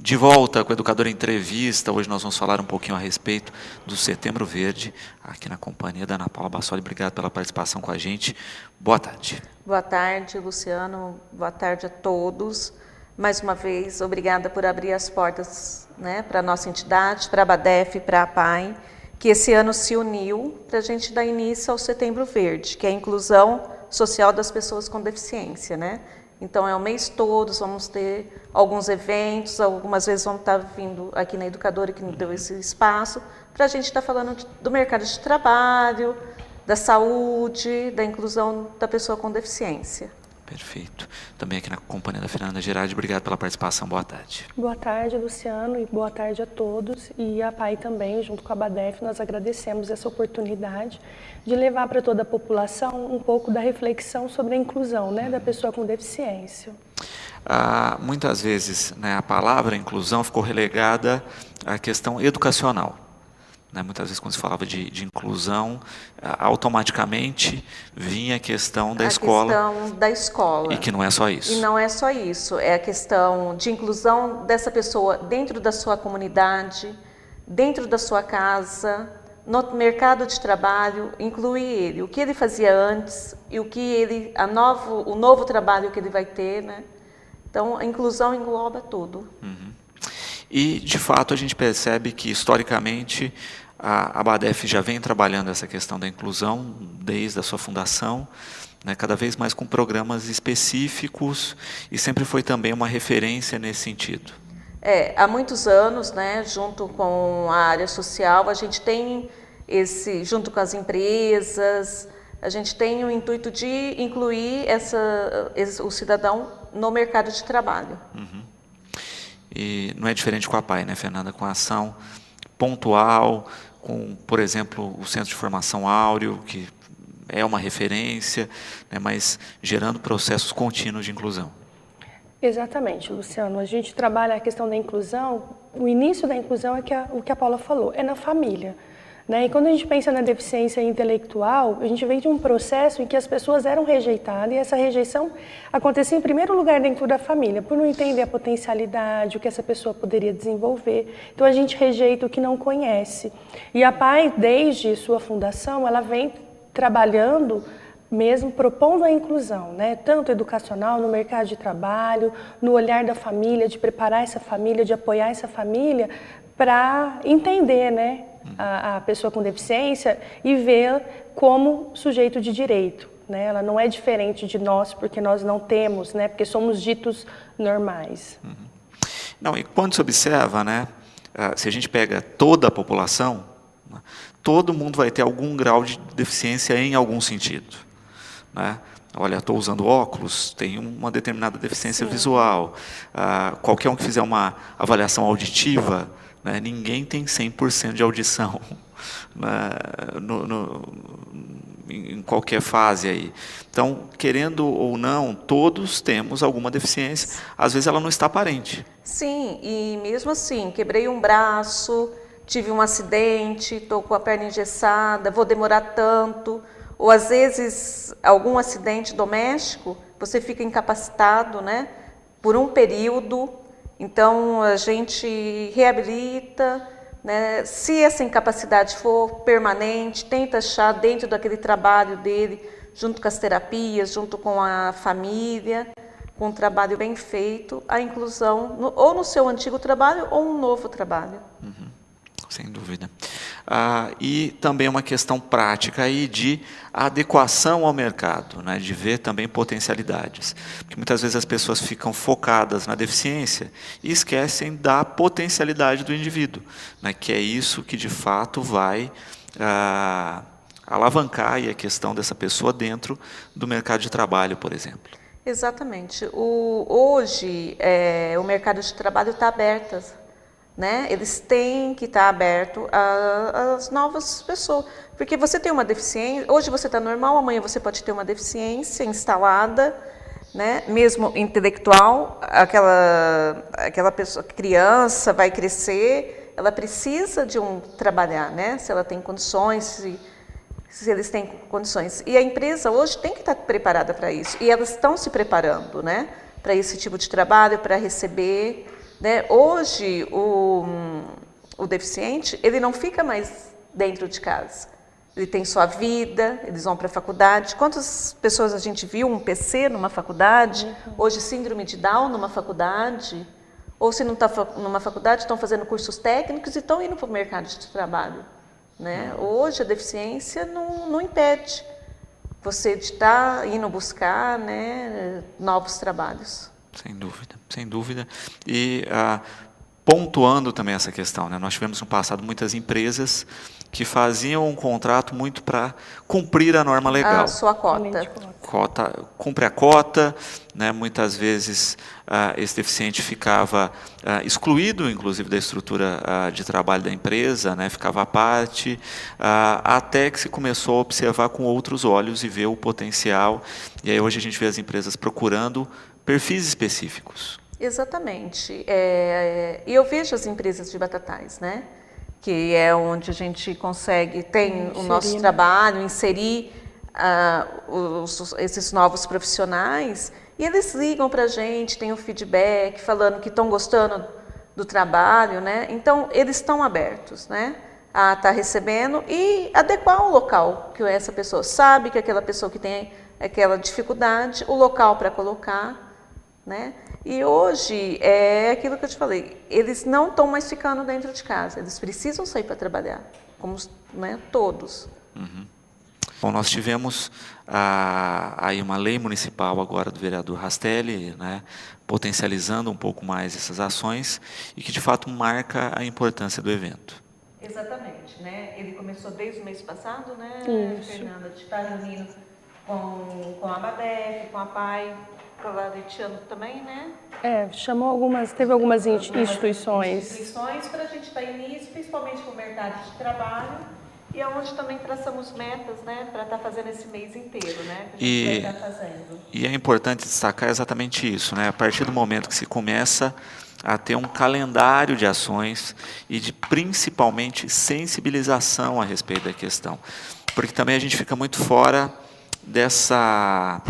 De volta com a Educadora Entrevista, hoje nós vamos falar um pouquinho a respeito do Setembro Verde, aqui na companhia da Ana Paula Bassoli. Obrigado pela participação com a gente. Boa tarde. Boa tarde, Luciano. Boa tarde a todos. Mais uma vez, obrigada por abrir as portas, para a nossa entidade, para a ABADEF, para a APAI, que esse ano se uniu para a gente dar início ao Setembro Verde, que é a inclusão social das pessoas com deficiência, Então, é o mês todo, vamos ter alguns eventos, algumas vezes vamos estar vindo aqui na Educadora, que nos deu esse espaço, para a gente estar falando do mercado de trabalho, da saúde, da inclusão da pessoa com deficiência. Perfeito. Também aqui na companhia da Fernanda Gerardi, obrigado pela participação, boa tarde. Boa tarde, Luciano, e boa tarde a todos. E a PAI também, junto com a ABADEF, nós agradecemos essa oportunidade de levar para toda a população um pouco da reflexão sobre a inclusão da pessoa com deficiência. Muitas vezes a palavra inclusão ficou relegada à questão educacional. Muitas vezes, quando se falava de inclusão, automaticamente vinha a questão da escola. A questão da escola. E que não é só isso. E não é só isso, é a questão de inclusão dessa pessoa dentro da sua comunidade, dentro da sua casa, no mercado de trabalho, incluir ele, o que ele fazia antes e o novo trabalho que ele vai ter, Então, a inclusão engloba tudo. Uhum. E, de fato, a gente percebe que, historicamente, a ABADEF já vem trabalhando essa questão da inclusão desde a sua fundação, cada vez mais com programas específicos, e sempre foi também uma referência nesse sentido. Há muitos anos, junto com a área social, a gente tem junto com as empresas, a gente tem o intuito de incluir o cidadão no mercado de trabalho. Uhum. E não é diferente com a PAI, Fernanda? Com a ação pontual, com, por exemplo, o Centro de Formação Áureo, que é uma referência, mas gerando processos contínuos de inclusão. Exatamente, Luciano. A gente trabalha a questão da inclusão, o início da inclusão é o que a Paula falou, é na família. E quando a gente pensa na deficiência intelectual, a gente vem de um processo em que as pessoas eram rejeitadas e essa rejeição acontecia em primeiro lugar dentro da família, por não entender a potencialidade, o que essa pessoa poderia desenvolver. Então a gente rejeita o que não conhece. E a PAI, desde sua fundação, ela vem trabalhando mesmo propondo a inclusão, tanto educacional, no mercado de trabalho, no olhar da família, de preparar essa família, de apoiar essa família para entender, a pessoa com deficiência e ver como sujeito de direito. Ela não é diferente de nós porque nós não temos, porque somos ditos normais. Uhum. Não, e quando se observa, se a gente pega toda a população, todo mundo vai ter algum grau de deficiência em algum sentido. Olha, estou usando óculos, tenho uma determinada deficiência visual. Qualquer um que fizer uma avaliação auditiva, ninguém tem 100% de audição em qualquer fase aí. Então, querendo ou não, todos temos alguma deficiência. Às vezes ela não está aparente. Sim, e mesmo assim, quebrei um braço, tive um acidente, estou com a perna engessada, vou demorar tanto. Ou às vezes, algum acidente doméstico, você fica incapacitado, por um período. Então, a gente reabilita, se essa incapacidade for permanente, tenta achar dentro daquele trabalho dele, junto com as terapias, junto com a família, com um trabalho bem feito, a inclusão, ou no seu antigo trabalho, ou um novo trabalho. Uhum. Sem dúvida. E também uma questão prática aí de adequação ao mercado, de ver também potencialidades. Porque muitas vezes as pessoas ficam focadas na deficiência e esquecem da potencialidade do indivíduo, que é isso que de fato vai alavancar aí a questão dessa pessoa dentro do mercado de trabalho, por exemplo. Exatamente. Hoje, o mercado de trabalho está aberto. Eles têm que estar abertos às novas pessoas, porque você tem uma deficiência, hoje você está normal, amanhã você pode ter uma deficiência instalada, mesmo intelectual, aquela pessoa, criança vai crescer, ela precisa de trabalhar, se ela tem condições, se eles têm condições. E a empresa hoje tem que estar preparada para isso, e elas estão se preparando, para esse tipo de trabalho, para receber, né? Hoje, o deficiente, ele não fica mais dentro de casa. Ele tem sua vida, eles vão para a faculdade. Quantas pessoas a gente viu um PC numa faculdade? Hoje, síndrome de Down numa faculdade. Ou se não está numa faculdade, estão fazendo cursos técnicos e estão indo para o mercado de trabalho, né? Hoje, a deficiência não impede você de estar indo buscar, né, novos trabalhos. Sem dúvida, sem dúvida. E pontuando também essa questão, né? Nós tivemos no passado muitas empresas que faziam um contrato muito para cumprir a norma legal. A sua cota. Cumpre a cota, né? Muitas vezes esse deficiente ficava excluído, inclusive, da estrutura de trabalho da empresa, né? Ficava à parte, até que se começou a observar com outros olhos e ver o potencial. E aí hoje a gente vê as empresas procurando perfis específicos. Exatamente. E eu vejo as empresas de batatais, né? Que é onde a gente consegue, tem o nosso trabalho, inserir esses novos profissionais, e eles ligam para a gente, tem um feedback, falando que estão gostando do trabalho, né? Então, eles estão abertos, né? A estar recebendo e adequar o local, que essa pessoa sabe que aquela pessoa que tem aquela dificuldade, o local para colocar, né? E hoje, é aquilo que eu te falei, eles não estão mais ficando dentro de casa, eles precisam sair para trabalhar, como, né, todos. Uhum. Bom, nós tivemos aí uma lei municipal agora do vereador Rastelli, né, potencializando um pouco mais essas ações e que de fato marca a importância do evento. Exatamente, né? Ele começou desde o mês passado, né, Fernanda, de estar reunindo com a Abadef, com a PAI, Claretiano também, né? Teve algumas instituições. Instituições para a gente dar início, principalmente com o mercado de trabalho, e é onde também traçamos metas, né, para estar fazendo esse mês inteiro, né, que a gente vai estar fazendo. E é importante destacar exatamente isso, né? A partir do momento que se começa a ter um calendário de ações e de principalmente sensibilização a respeito da questão, porque também a gente fica muito fora dessa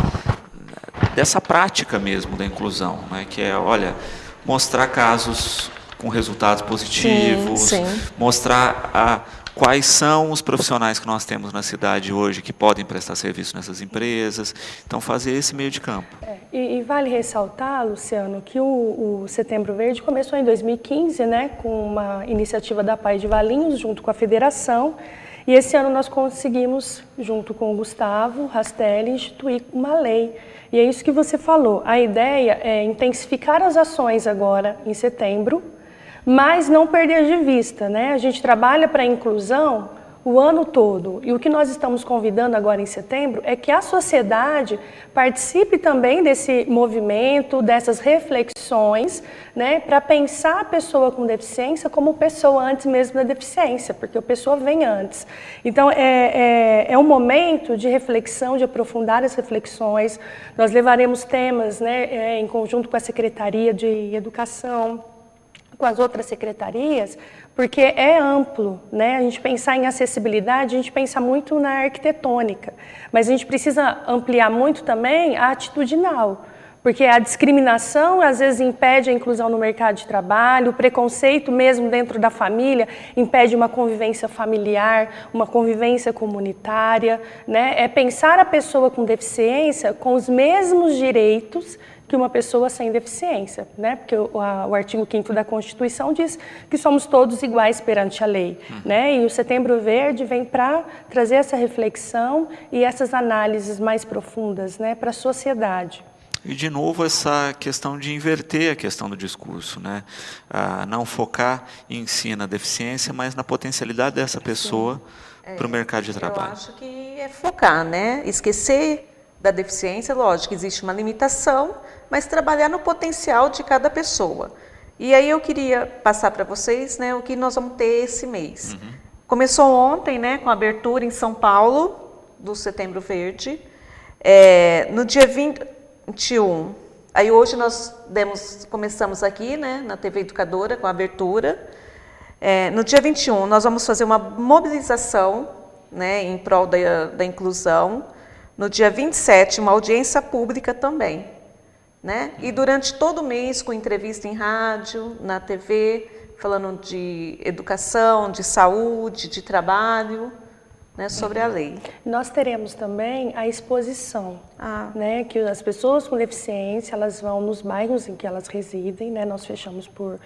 prática mesmo da inclusão, né? Que é, olha, mostrar casos com resultados positivos, sim. mostrar quais são os profissionais que nós temos na cidade hoje que podem prestar serviço nessas empresas. Então, fazer esse meio de campo. E vale ressaltar, Luciano, que o Setembro Verde começou em 2015, né, com uma iniciativa da PAI de Valinhos, junto com a federação, e esse ano nós conseguimos, junto com o Gustavo Rastelli, instituir uma lei. E é isso que você falou. A ideia é intensificar as ações agora em setembro, mas não perder de vista, né? A gente trabalha para a inclusão o ano todo. E o que nós estamos convidando agora em setembro é que a sociedade participe também desse movimento, dessas reflexões, né, para pensar a pessoa com deficiência como pessoa antes mesmo da deficiência, porque a pessoa vem antes. Então, é um momento de reflexão, de aprofundar as reflexões. Nós levaremos temas, né, em conjunto com a Secretaria de Educação, com as outras secretarias, porque é amplo, né? A gente pensar em acessibilidade, a gente pensa muito na arquitetônica, mas a gente precisa ampliar muito também a atitudinal, porque a discriminação às vezes impede a inclusão no mercado de trabalho, o preconceito mesmo dentro da família impede uma convivência familiar, uma convivência comunitária, né? É pensar a pessoa com deficiência com os mesmos direitos que uma pessoa sem deficiência, né? Porque o artigo 5º da Constituição diz que somos todos iguais perante a lei, né? E o Setembro Verde vem para trazer essa reflexão e essas análises mais profundas, né, para a sociedade. E, de novo, essa questão de inverter a questão do discurso, né? Não focar em si na deficiência, mas na potencialidade dessa pessoa para o mercado de trabalho. Eu acho que é focar, né? Esquecer da deficiência, lógico, existe uma limitação, mas trabalhar no potencial de cada pessoa. E aí eu queria passar para vocês, né, o que nós vamos ter esse mês. Começou ontem, né, com a abertura em São Paulo, do Setembro Verde, no dia 21. Aí hoje nós começamos aqui, né, na TV Educadora, com a abertura. No dia 21, nós vamos fazer uma mobilização, né, em prol da inclusão. No dia 27, uma audiência pública também. né? E durante todo o mês com entrevista em rádio, na TV, falando de educação, de saúde, de trabalho, né, sobre a lei. Nós teremos também a exposição, né, que as pessoas com deficiência, elas vão nos bairros em que elas residem, né, nós fechamos por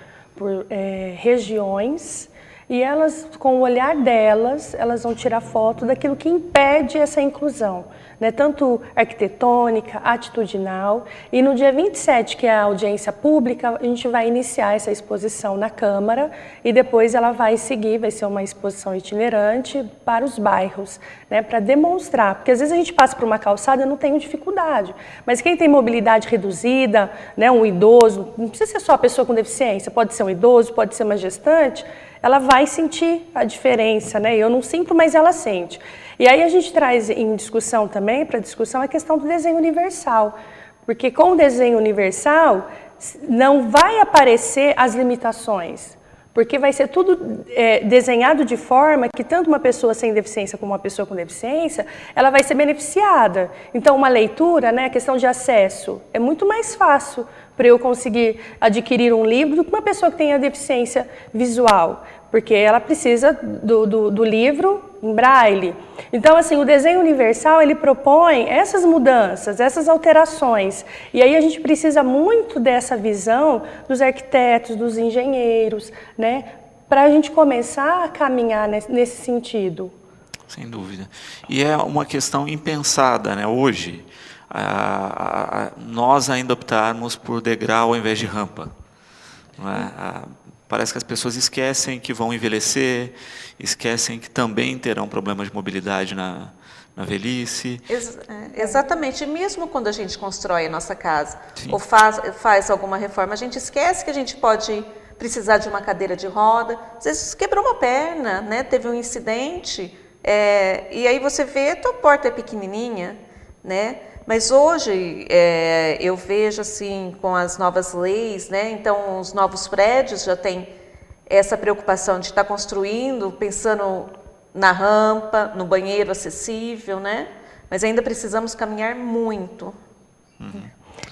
regiões, e elas, com o olhar delas, elas vão tirar foto daquilo que impede essa inclusão, né? Tanto arquitetônica, atitudinal. E no dia 27, que é a audiência pública, a gente vai iniciar essa exposição na Câmara e depois ela vai seguir, vai ser uma exposição itinerante para os bairros, né? Para demonstrar, porque às vezes a gente passa por uma calçada e não tem dificuldade, mas quem tem mobilidade reduzida, né? Um idoso, não precisa ser só a pessoa com deficiência, pode ser um idoso, pode ser uma gestante, ela vai sentir a diferença, né? Eu não sinto, mas ela sente. E aí a gente traz em discussão também, para discussão, a questão do desenho universal. Porque com o desenho universal não vai aparecer as limitações. Porque vai ser tudo desenhado de forma que tanto uma pessoa sem deficiência como uma pessoa com deficiência, ela vai ser beneficiada. Então, uma leitura, né, a questão de acesso, é muito mais fácil para eu conseguir adquirir um livro do que uma pessoa que tenha deficiência visual, porque ela precisa do livro em braille. Então, assim, o desenho universal, ele propõe essas mudanças, essas alterações, e aí a gente precisa muito dessa visão dos arquitetos, dos engenheiros, né, para a gente começar a caminhar nesse sentido. Sem dúvida. E é uma questão impensada, né, hoje, nós ainda optarmos por degrau ao invés de rampa. Não é? Parece que as pessoas esquecem que vão envelhecer, esquecem que também terão problemas de mobilidade na velhice. Exatamente. Mesmo quando a gente constrói a nossa casa, Sim. ou faz alguma reforma, a gente esquece que a gente pode precisar de uma cadeira de roda. Às vezes quebrou uma perna, né? Teve um incidente, e aí você vê, a tua porta é pequenininha, né? Mas hoje eu vejo assim com as novas leis, né? Então os novos prédios já têm essa preocupação de estar construindo, pensando na rampa, no banheiro acessível, né? Mas ainda precisamos caminhar muito. Uhum.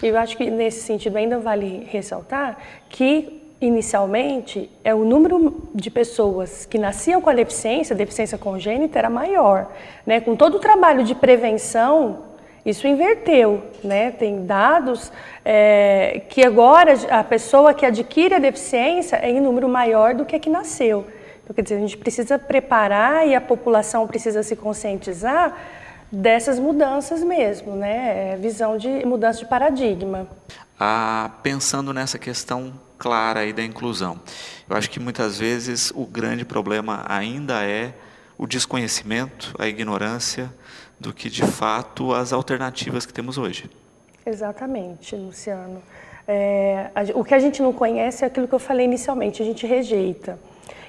Eu acho que nesse sentido ainda vale ressaltar que inicialmente o número de pessoas que nasciam com a deficiência congênita era maior, né? Com todo o trabalho de prevenção, isso inverteu, né? Tem dados que agora a pessoa que adquire a deficiência é em número maior do que a que nasceu. Então, quer dizer, a gente precisa preparar e a população precisa se conscientizar dessas mudanças mesmo, né? Visão de mudança de paradigma. Pensando nessa questão clara aí da inclusão, eu acho que muitas vezes o grande problema ainda é o desconhecimento, a ignorância do que, de fato, as alternativas que temos hoje. Exatamente, Luciano. O que a gente não conhece é aquilo que eu falei inicialmente, a gente rejeita.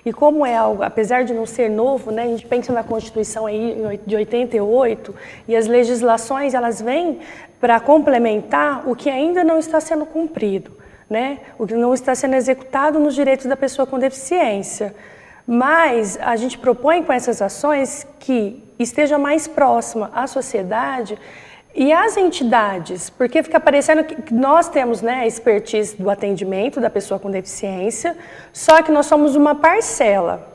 E como é algo, apesar de não ser novo, né, a gente pensa na Constituição aí de 88, e as legislações elas vêm para complementar o que ainda não está sendo cumprido, né, o que não está sendo executado nos direitos da pessoa com deficiência. Mas a gente propõe com essas ações que esteja mais próxima à sociedade e às entidades, porque fica parecendo que nós temos, né, a expertise do atendimento da pessoa com deficiência, só que nós somos uma parcela,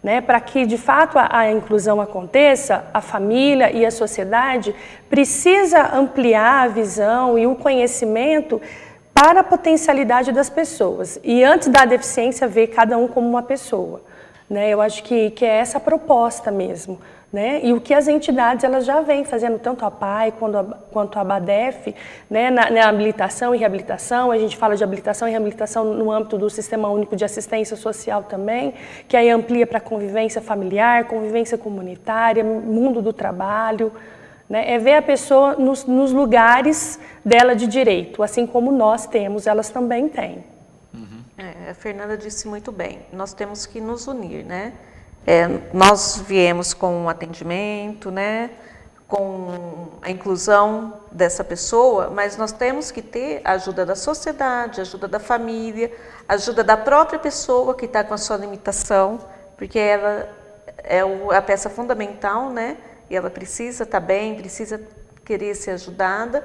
né, para que de fato a inclusão aconteça, a família e a sociedade precisa ampliar a visão e o conhecimento para a potencialidade das pessoas. E antes da deficiência, ver cada um como uma pessoa. Né, eu acho que é essa a proposta mesmo, né? E o que as entidades elas já vêm fazendo, tanto a PAI quanto a ABADEF, né? Na habilitação e reabilitação, a gente fala de habilitação e reabilitação no âmbito do Sistema Único de Assistência Social também, que aí amplia para convivência familiar, convivência comunitária, mundo do trabalho, né? É ver a pessoa nos lugares dela de direito, assim como nós temos, elas também têm. A Fernanda disse muito bem, nós temos que nos unir, né? Nós viemos com um atendimento, né? Com a inclusão dessa pessoa, mas nós temos que ter a ajuda da sociedade, a ajuda da família, a ajuda da própria pessoa que está com a sua limitação, porque ela é a peça fundamental, né? E ela precisa estar bem, precisa querer ser ajudada,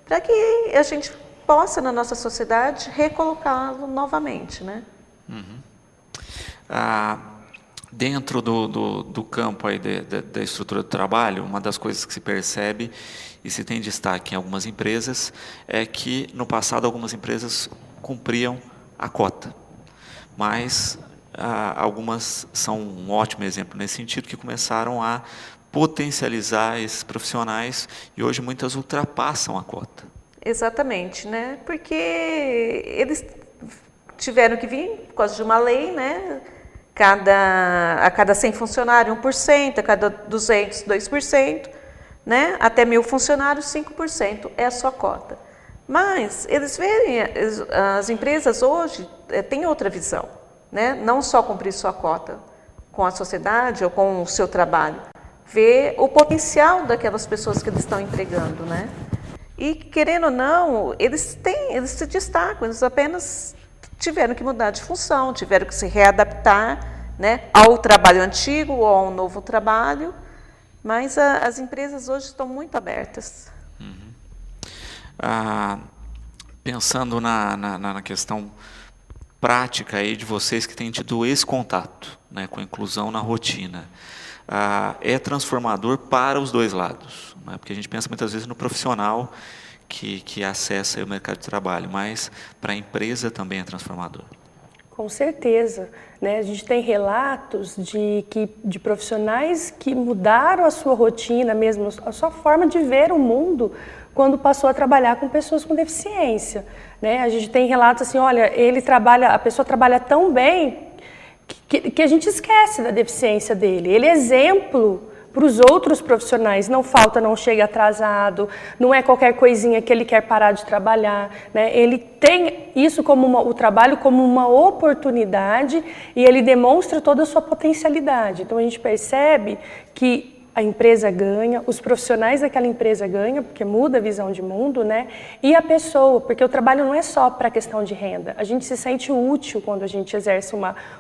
para que a gente possa, na nossa sociedade, recolocá-lo novamente, né? Dentro do campo aí da estrutura do trabalho, uma das coisas que se percebe e se tem destaque em algumas empresas é que, no passado, algumas empresas cumpriam a cota, mas algumas são um ótimo exemplo nesse sentido, que começaram a potencializar esses profissionais e hoje muitas ultrapassam a cota. Exatamente, né? Porque eles tiveram que vir por causa de uma lei, né? A cada 100 funcionários, 1%, a cada 200, 2%, né? Até 1.000 funcionários, 5% é a sua cota. Mas eles veem, as empresas hoje têm outra visão, né? Não só cumprir sua cota com a sociedade ou com o seu trabalho, ver o potencial daquelas pessoas que eles estão empregando, né? E, querendo ou não, eles se destacam, eles apenas tiveram que mudar de função, tiveram que se readaptar, né, ao trabalho antigo ou ao novo trabalho, mas as empresas hoje estão muito abertas. Pensando na questão prática aí de vocês que têm tido esse contato, né, com a inclusão na rotina, é transformador para os dois lados, né, porque a gente pensa muitas vezes no profissional que acessa o mercado de trabalho, mas para a empresa também é transformador. Com certeza, né? A gente tem relatos de profissionais que mudaram a sua rotina mesmo, a sua forma de ver o mundo quando passou a trabalhar com pessoas com deficiência, né? A gente tem relatos assim, olha, a pessoa trabalha tão bem que a gente esquece da deficiência dele. Ele é exemplo para os outros profissionais, não falta, não chega atrasado, não é qualquer coisinha que ele quer parar de trabalhar, né? Ele tem isso o trabalho como uma oportunidade e ele demonstra toda a sua potencialidade. Então a gente percebe que a empresa ganha, os profissionais daquela empresa ganham, porque muda a visão de mundo, né? E a pessoa, porque o trabalho não é só para a questão de renda. A gente se sente útil quando a gente exerce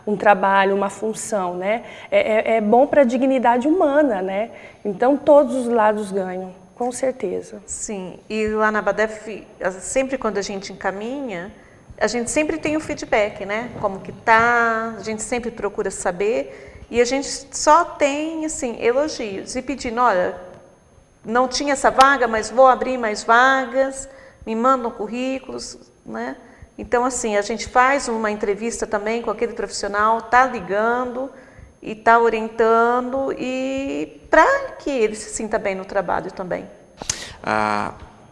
um trabalho, uma função, né? É bom para a dignidade humana, né? Então, todos os lados ganham, com certeza. Sim, e lá na Badef, sempre quando a gente encaminha, a gente sempre tem o feedback, né? Como que tá, a gente sempre procura saber. E a gente só tem, assim, elogios e pedindo, olha, não tinha essa vaga, mas vou abrir mais vagas, me mandam currículos, né? Então, assim, a gente faz uma entrevista também com aquele profissional, está ligando e está orientando e para que ele se sinta bem no trabalho também.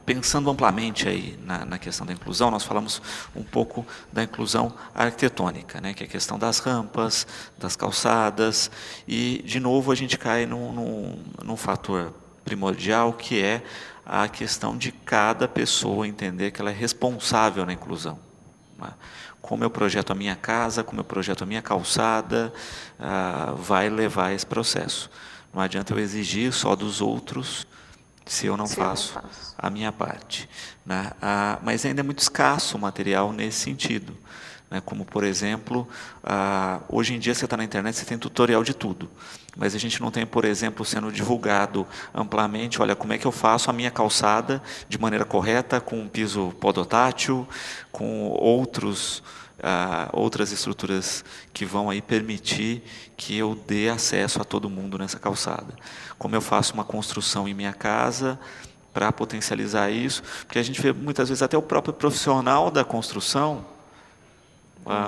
Pensando amplamente aí na questão da inclusão, nós falamos um pouco da inclusão arquitetônica, né, que é a questão das rampas, das calçadas, e, de novo, a gente cai num fator primordial, que é a questão de cada pessoa entender que ela é responsável na inclusão. Né? Como eu projeto a minha casa, como eu projeto a minha calçada, vai levar esse processo. Não adianta eu exigir só dos outros se eu não faço a minha parte, né? Mas ainda é muito escasso o material nesse sentido, né? Como, por exemplo, hoje em dia você está na internet, você tem tutorial de tudo, mas a gente não tem, por exemplo, sendo divulgado amplamente, olha, como é que eu faço a minha calçada de maneira correta, com um piso podotátil, com outras estruturas que vão aí permitir que eu dê acesso a todo mundo nessa calçada. Como eu faço uma construção em minha casa para potencializar isso, porque a gente vê muitas vezes até o próprio profissional da construção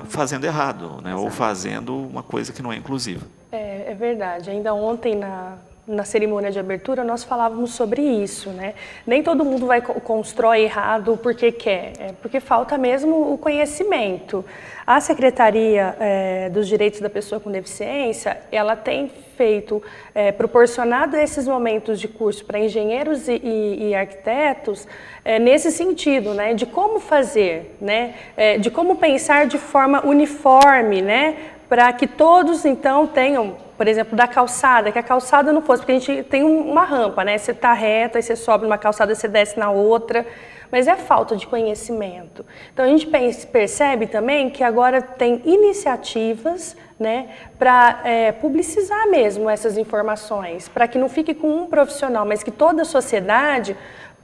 fazendo errado, né? Ou fazendo uma coisa que não é inclusiva. É verdade. Ainda ontem, na cerimônia de abertura, nós falávamos sobre isso, né? Nem todo mundo constrói errado porque quer, é porque falta mesmo o conhecimento. A Secretaria dos Direitos da Pessoa com Deficiência, ela tem proporcionado esses momentos de curso para engenheiros e arquitetos nesse sentido, né? De como fazer, né? De como pensar de forma uniforme, né? Para que todos, então, tenham, por exemplo, da calçada, que a calçada não fosse, porque a gente tem uma rampa, né? Você está reto, aí você sobe numa calçada, você desce na outra, mas é falta de conhecimento. Então, a gente percebe também que agora tem iniciativas, né, para publicizar mesmo essas informações, para que não fique com um profissional, mas que toda a sociedade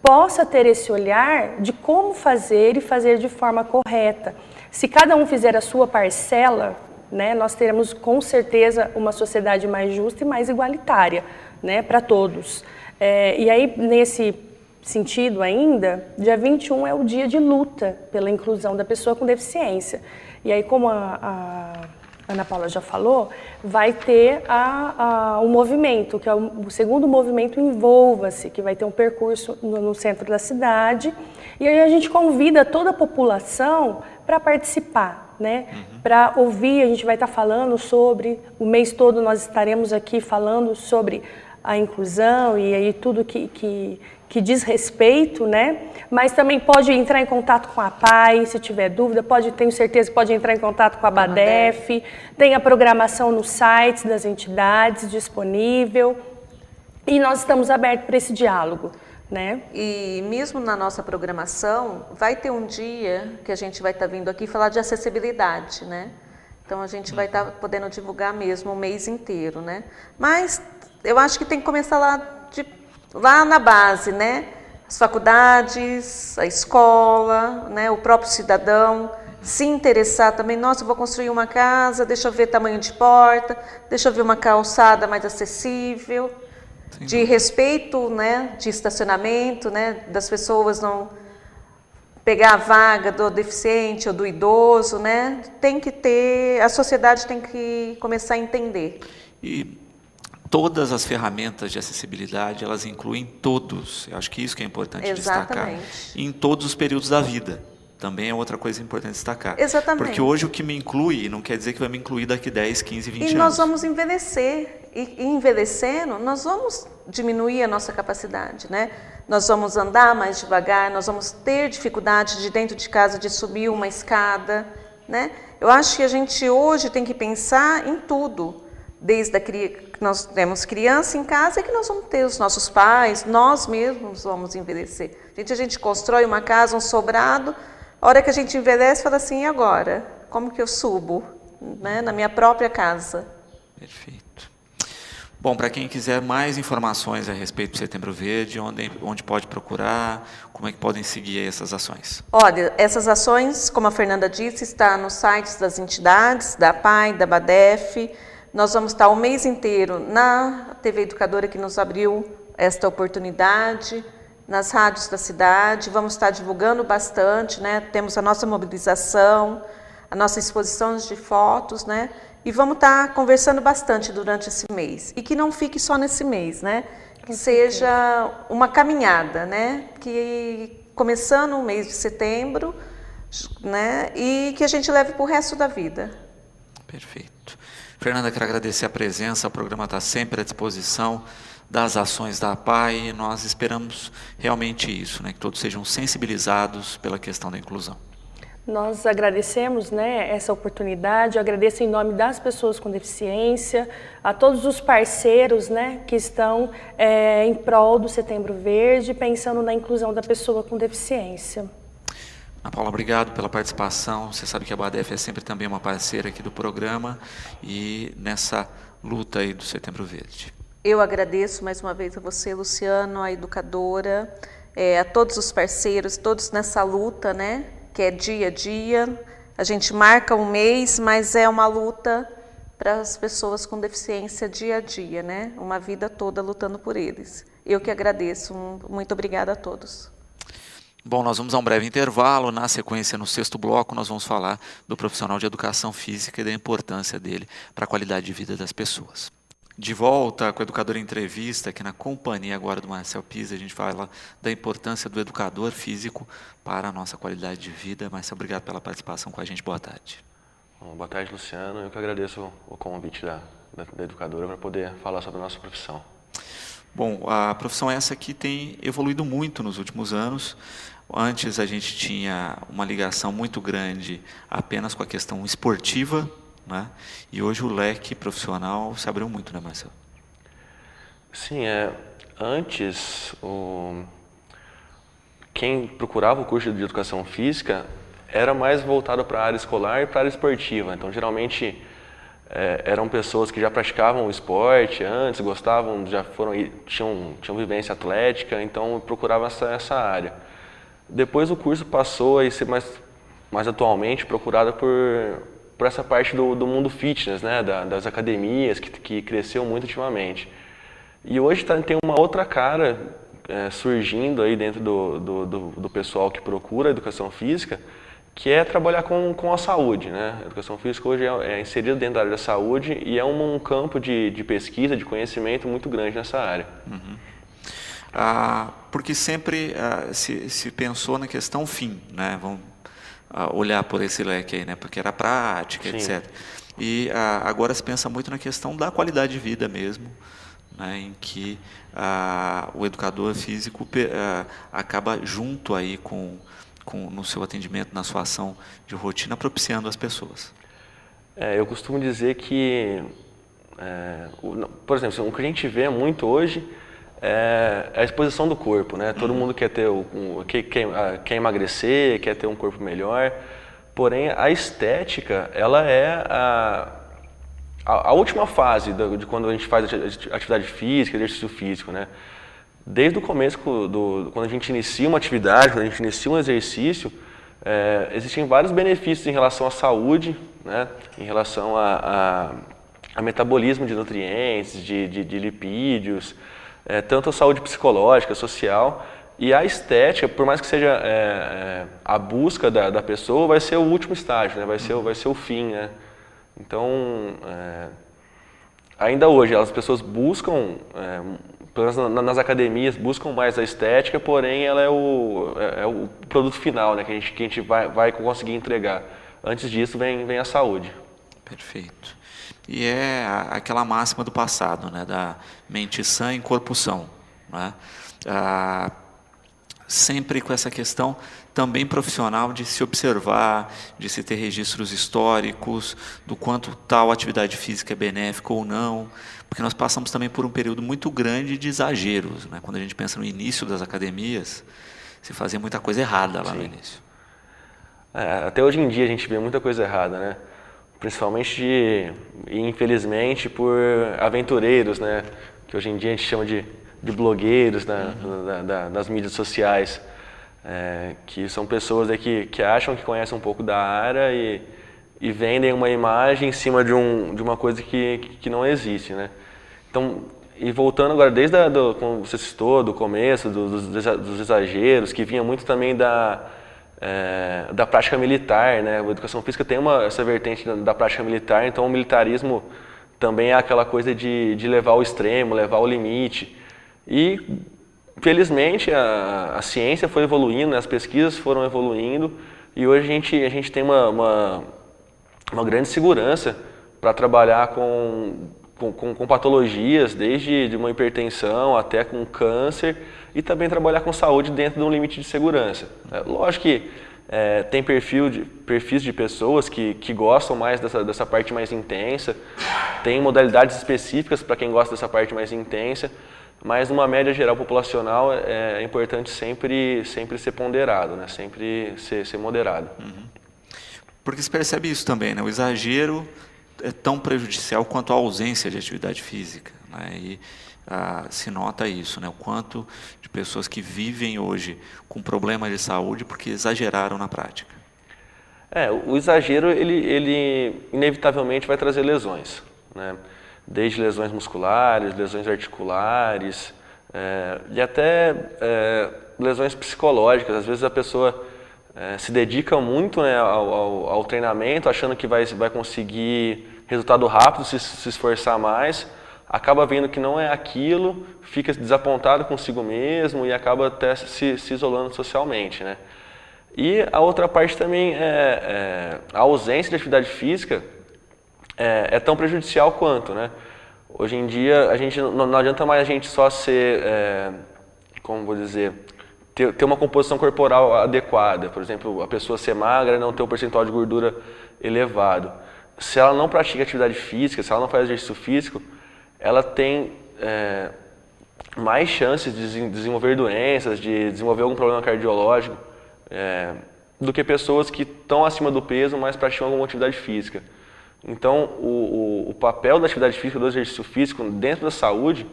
possa ter esse olhar de como fazer e fazer de forma correta. Se cada um fizer a sua parcela, né, nós teremos com certeza uma sociedade mais justa e mais igualitária, né, para todos. E aí, nesse sentido ainda, dia 21 é o dia de luta pela inclusão da pessoa com deficiência. E aí, como a Ana Paula já falou, vai ter um movimento, que é o segundo movimento Envolva-se, que vai ter um percurso no centro da cidade. E aí a gente convida toda a população para participar, né? Para ouvir, a gente vai estar falando sobre, o mês todo nós estaremos aqui falando sobre a inclusão e aí tudo que diz respeito, né? Mas também pode entrar em contato com a PAI, se tiver dúvida, tenho certeza que pode entrar em contato com a BADEF, tem a programação nos sites das entidades disponível e nós estamos abertos para esse diálogo, né? E mesmo na nossa programação, vai ter um dia que a gente vai estar vindo aqui falar de acessibilidade, né? Então a gente vai estar podendo divulgar mesmo o mês inteiro, né? Mas eu acho que tem que começar lá na base, né? As faculdades, a escola, né? O próprio cidadão se interessar também. Nossa, eu vou construir uma casa, deixa eu ver tamanho de porta, deixa eu ver uma calçada mais acessível, de respeito, né? De estacionamento, né? Das pessoas não pegar a vaga do deficiente ou do idoso, né? Tem que ter, a sociedade tem que começar a entender. E todas as ferramentas de acessibilidade, elas incluem todos. Eu acho que isso que é importante destacar. Em todos os períodos da vida. Também é outra coisa importante destacar. Exatamente. Porque hoje o que me inclui não quer dizer que vai me incluir daqui 10, 15, 20 anos. E nós vamos envelhecer. E envelhecendo, nós vamos diminuir a nossa capacidade, né? Nós vamos andar mais devagar, nós vamos ter dificuldade de dentro de casa de subir uma escada, né? Eu acho que a gente hoje tem que pensar em tudo. Desde que nós temos criança em casa, é que nós vamos ter os nossos pais, nós mesmos vamos envelhecer. A gente constrói uma casa, um sobrado, a hora que a gente envelhece, fala assim, e agora? Como que eu subo, né, na minha própria casa? Perfeito. Bom, para quem quiser mais informações a respeito do Setembro Verde, onde pode procurar, como é que podem seguir essas ações? Olha, essas ações, como a Fernanda disse, está nos sites das entidades, da PAI, da BADEF. Nós vamos estar o mês inteiro na TV Educadora, que nos abriu esta oportunidade, nas rádios da cidade, vamos estar divulgando bastante, né? Temos a nossa mobilização, a nossa exposição de fotos, né? E vamos estar conversando bastante durante esse mês. E que não fique só nesse mês, né? Que seja uma caminhada, né? Que começando o mês de setembro, né? E que a gente leve para o resto da vida. Perfeito. Fernanda, quero agradecer a presença, o programa está sempre à disposição das ações da APAI e nós esperamos realmente isso, né, que todos sejam sensibilizados pela questão da inclusão. Nós agradecemos, né, essa oportunidade, eu agradeço em nome das pessoas com deficiência, a todos os parceiros, né, que estão em prol do Setembro Verde, pensando na inclusão da pessoa com deficiência. Ana Paula, obrigado pela participação. Você sabe que a BADEF é sempre também uma parceira aqui do programa e nessa luta aí do Setembro Verde. Eu agradeço mais uma vez a você, Luciano, a educadora, a todos os parceiros, todos nessa luta, né, que é dia a dia. A gente marca um mês, mas é uma luta para as pessoas com deficiência dia a dia, né? Uma vida toda lutando por eles. Eu que agradeço. Muito obrigada a todos. Bom, nós vamos a um breve intervalo. Na sequência, no sexto bloco, nós vamos falar do profissional de educação física e da importância dele para a qualidade de vida das pessoas. De volta com o Educador em Entrevista, aqui na companhia agora do Marcel Pisa, a gente fala da importância do educador físico para a nossa qualidade de vida. Marcel, obrigado pela participação com a gente. Boa tarde. Boa tarde, Luciano. Eu que agradeço o convite da educadora para poder falar sobre a nossa profissão. Bom, a profissão essa aqui tem evoluído muito nos últimos anos. Antes a gente tinha uma ligação muito grande apenas com a questão esportiva, né? E hoje o leque profissional se abriu muito, né, Marcelo? Sim, antes quem procurava o curso de educação física era mais voltado para a área escolar e para a área esportiva. Então, geralmente, eram pessoas que já praticavam o esporte antes, gostavam, tinham vivência atlética, então procuravam essa área. Depois o curso passou a ser mais atualmente procurado por essa parte do mundo fitness, né, das academias, que cresceu muito ultimamente. E hoje tem uma outra cara surgindo aí dentro do pessoal que procura a educação física, que é trabalhar com a saúde, né? A educação física hoje é inserida dentro da área da saúde e é um campo de pesquisa, de conhecimento muito grande nessa área. Uhum. Porque sempre se pensou na questão fim, né? Vamos olhar por esse leque aí, né? Porque era prática, Sim. etc. E agora se pensa muito na questão da qualidade de vida mesmo, né? Em que o educador físico acaba junto aí no seu atendimento, na sua ação de rotina, propiciando as pessoas. Eu costumo dizer que, por exemplo, o que a gente vê muito hoje é a exposição do corpo, né? Todo mundo quer quer emagrecer, quer ter um corpo melhor, porém a estética, ela é a última fase de quando a gente faz atividade física, exercício físico, né? Desde o começo, quando a gente inicia uma atividade, quando a gente inicia um exercício, existem vários benefícios em relação à saúde, né? Em relação a metabolismo de nutrientes, de lipídios, tanto a saúde psicológica, social, e a estética, por mais que seja a busca da pessoa, vai ser o último estágio, né? Vai ser o fim, né? Então, ainda hoje, as pessoas buscam, pelo menos nas academias, buscam mais a estética, porém ela é o produto final, né? Que a gente vai conseguir entregar. Antes disso, vem a saúde. Perfeito. E é aquela máxima do passado, né, da mente sã em corpo são, né? Sempre com essa questão também profissional de se observar, de se ter registros históricos do quanto tal atividade física é benéfica ou não, porque nós passamos também por um período muito grande de exageros, né? Quando a gente pensa no início das academias, se fazia muita coisa errada lá no início. Até hoje em dia a gente vê muita coisa errada, né? Principalmente, infelizmente, por aventureiros, né? Que hoje em dia a gente chama de blogueiros nas mídias sociais, que são pessoas que acham que conhecem um pouco da área e vendem uma imagem em cima de uma coisa que não existe, né? Então, e voltando agora, desde como você citou, do começo, dos exageros, que vinha muito também da prática militar, né? A educação física tem essa vertente da prática militar, então o militarismo também é aquela coisa de levar ao extremo, levar ao limite. E, felizmente, a ciência foi evoluindo, né? As pesquisas foram evoluindo, e hoje a gente tem uma grande segurança para trabalhar com patologias, desde uma hipertensão até com câncer, e também trabalhar com saúde dentro de um limite de segurança. Lógico que tem perfis de pessoas que gostam mais dessa parte mais intensa, tem modalidades específicas para quem gosta dessa parte mais intensa, mas numa média geral populacional é importante sempre ser ponderado, né? Sempre ser moderado. Uhum. Porque se percebe isso também, né? O exagero é tão prejudicial quanto a ausência de atividade física, né? E se nota isso, né? O quanto de pessoas que vivem hoje com problemas de saúde porque exageraram na prática. O exagero, ele inevitavelmente vai trazer lesões, né? Desde lesões musculares, lesões articulares, e até lesões psicológicas. Às vezes a pessoa se dedica muito, né, ao treinamento, achando que vai conseguir resultado rápido, se esforçar mais, acaba vendo que não é aquilo, fica desapontado consigo mesmo e acaba até se isolando socialmente, né? E a outra parte também a ausência de atividade física é tão prejudicial quanto, né? Hoje em dia a gente não adianta mais a gente só ser, como vou dizer, ter uma composição corporal adequada. Por exemplo, a pessoa ser magra e não ter um percentual de gordura elevado. Se ela não pratica atividade física, se ela não faz exercício físico, ela tem mais chances de desenvolver doenças, de desenvolver algum problema cardiológico, do que pessoas que estão acima do peso, mas praticam alguma atividade física. Então, o papel da atividade física, do exercício físico dentro da saúde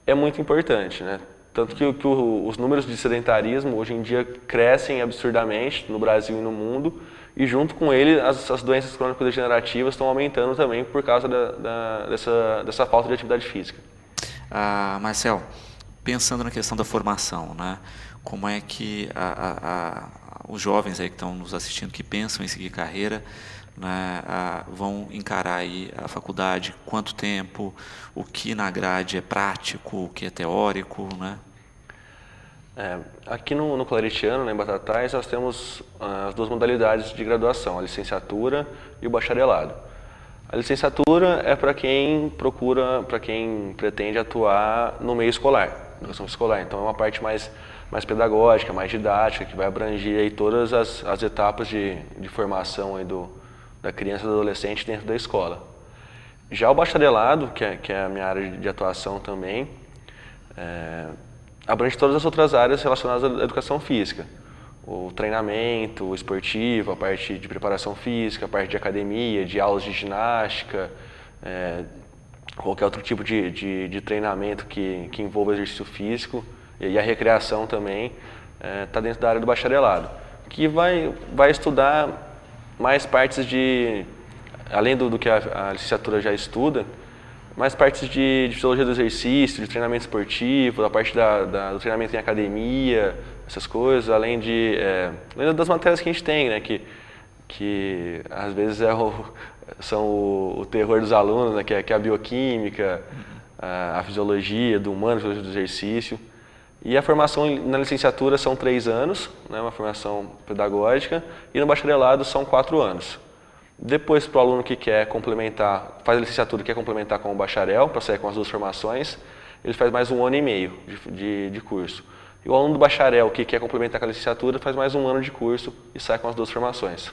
é muito importante, né? Tanto que os números de sedentarismo hoje em dia crescem absurdamente no Brasil e no mundo, e junto com ele as doenças crônico-degenerativas estão aumentando também por causa dessa falta de atividade física. Marcel, pensando na questão da formação, né? Como é que os jovens aí que estão nos assistindo, que pensam em seguir carreira, né, vão encarar aí a faculdade, quanto tempo, o que na grade é prático, o que é teórico, né? Aqui no Claretiano, em Batatais, nós temos as duas modalidades de graduação, a licenciatura e o bacharelado. A licenciatura é para quem pretende atuar no meio escolar, na educação escolar. Então é uma parte mais pedagógica, mais didática, que vai abranger aí todas as etapas de formação aí da criança e do adolescente dentro da escola. Já o bacharelado, que é a minha área de atuação também, abrange todas as outras áreas relacionadas à educação física. O treinamento, o esportivo, a parte de preparação física, a parte de academia, de aulas de ginástica, qualquer outro tipo de treinamento que envolva exercício físico, e a recreação também está dentro da área do bacharelado, que vai estudar mais partes além do que a licenciatura já estuda, mais partes de fisiologia do exercício, de treinamento esportivo, da parte do treinamento em academia, essas coisas, além das matérias que a gente tem, né, que às vezes são o terror dos alunos, né, que é a bioquímica, a fisiologia do humano, a fisiologia do exercício. E a formação na licenciatura são 3 anos, né, uma formação pedagógica, e no bacharelado são 4 anos. Depois, para o aluno que quer complementar, faz a licenciatura e quer complementar com o bacharel, para sair com as duas formações, ele faz mais 1 ano e meio de curso. E o aluno do bacharel que quer complementar com a licenciatura faz mais 1 ano de curso e sai com as duas formações.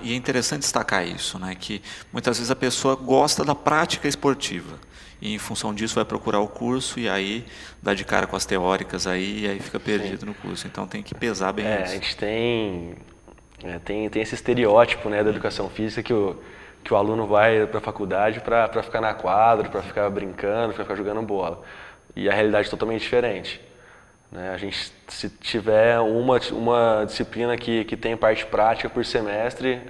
E é interessante destacar isso, né, que muitas vezes a pessoa gosta da prática esportiva e em função disso vai procurar o curso e aí dá de cara com as teóricas e aí fica perdido no curso. Então tem que pesar bem isso. A gente tem esse estereótipo, né, da educação física que o aluno vai para a faculdade para ficar na quadra, para ficar brincando, para ficar jogando bola. E a realidade é totalmente diferente. Né? A gente, se tiver uma disciplina que tem parte prática por semestre,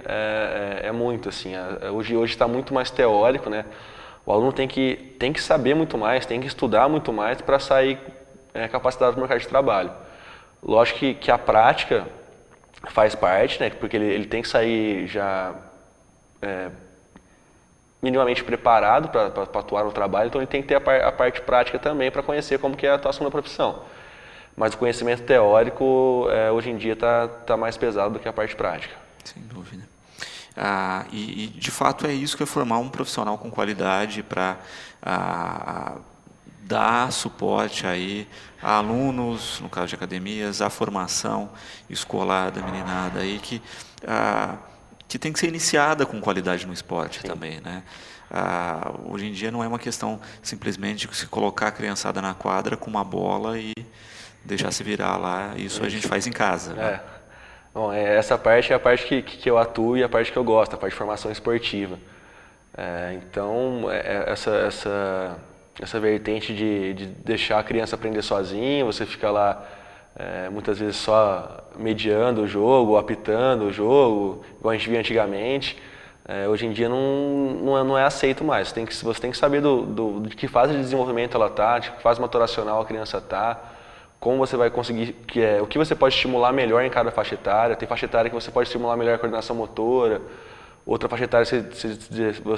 é muito assim. Hoje está muito mais teórico, né? O aluno tem que saber muito mais, tem que estudar muito mais para sair capacitado para o mercado de trabalho. Lógico que a prática faz parte, né? Porque ele tem que sair já minimamente preparado para atuar no trabalho, então ele tem que ter a parte prática também para conhecer como que é a atuação da profissão. Mas o conhecimento teórico hoje em dia está mais pesado do que a parte prática. Sem dúvida. E de fato é isso que é formar um profissional com qualidade para dar suporte aí a alunos, no caso de academias, a formação escolar da meninada aí que tem que ser iniciada com qualidade no esporte. Sim. Também, né? Hoje em dia não é uma questão simplesmente de se colocar a criançada na quadra com uma bola e deixar se virar lá. Isso a gente faz em casa. Né? Bom, essa parte é a parte que eu atuo e a parte que eu gosto, a parte de formação esportiva. Então, essa vertente de deixar a criança aprender sozinha, você fica lá muitas vezes só mediando o jogo, apitando o jogo, igual a gente via antigamente, hoje em dia não é aceito mais. Você tem que saber de que fase de desenvolvimento ela está, de que fase maturacional a criança está, como você vai conseguir, o que você pode estimular melhor em cada faixa etária. Tem faixa etária que você pode estimular melhor a coordenação motora, outra faixa etária você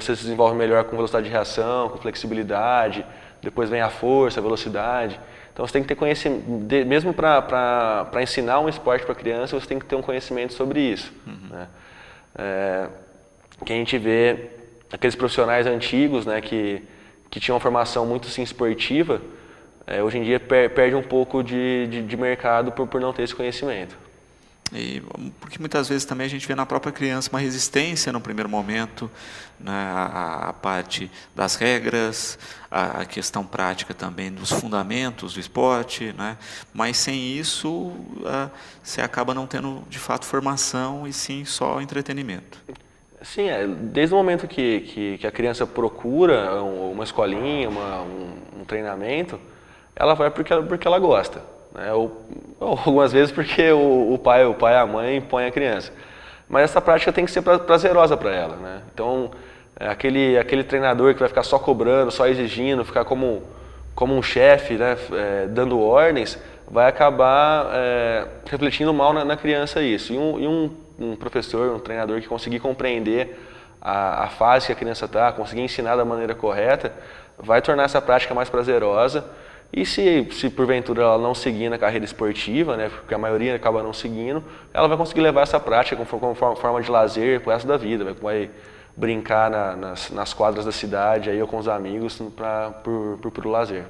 se desenvolve melhor com velocidade de reação, com flexibilidade, depois vem a força, a velocidade. Então você tem que ter conhecimento, mesmo para ensinar um esporte para a criança, você tem que ter um conhecimento sobre isso. Uhum. Né? Que a gente vê aqueles profissionais antigos, né, que tinham uma formação muito assim, esportiva, hoje em dia perde um pouco de mercado por não ter esse conhecimento. Porque muitas vezes também a gente vê na própria criança uma resistência no primeiro momento, né, a parte das regras, a questão prática também dos fundamentos do esporte, né, mas sem isso você acaba não tendo de fato formação e sim só entretenimento. Sim, desde o momento que a criança procura uma escolinha, um treinamento, ela vai porque ela gosta, né? Ou algumas vezes porque o pai e a mãe põem a criança. Mas essa prática tem que ser prazerosa para ela, né? Então, aquele treinador que vai ficar só cobrando, só exigindo, ficar como um chefe, né, dando ordens, vai acabar refletindo mal na criança isso. E um professor, um treinador que conseguir compreender a fase que a criança está, conseguir ensinar da maneira correta, vai tornar essa prática mais prazerosa. E se porventura ela não seguir na carreira esportiva, né, porque a maioria acaba não seguindo, ela vai conseguir levar essa prática como forma de lazer pro resto da vida, vai brincar nas quadras da cidade aí, ou com os amigos por lazer.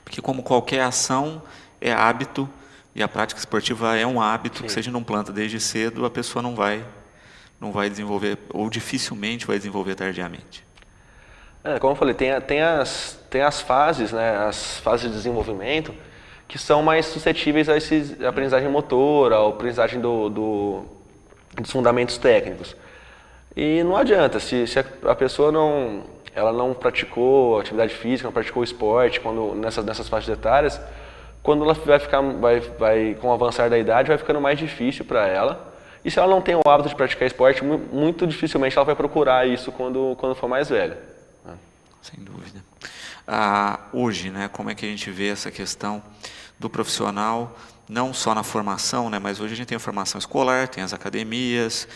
Porque como qualquer ação é hábito, e a prática esportiva é um hábito, que se a gente não planta desde cedo, a pessoa não vai desenvolver, ou dificilmente vai desenvolver tardiamente. Como eu falei, tem as fases, né, as fases de desenvolvimento, que são mais suscetíveis a essa aprendizagem motora, a aprendizagem dos fundamentos técnicos. E não adianta, se a pessoa ela não praticou atividade física, não praticou esporte nessas faixas etárias, quando ela vai com o avançar da idade, vai ficando mais difícil para ela. E se ela não tem o hábito de praticar esporte, muito dificilmente ela vai procurar isso quando for mais velha. Sem dúvida. Hoje, né, como é que a gente vê essa questão do profissional, não só na formação, né, mas hoje a gente tem a formação escolar, tem as academias,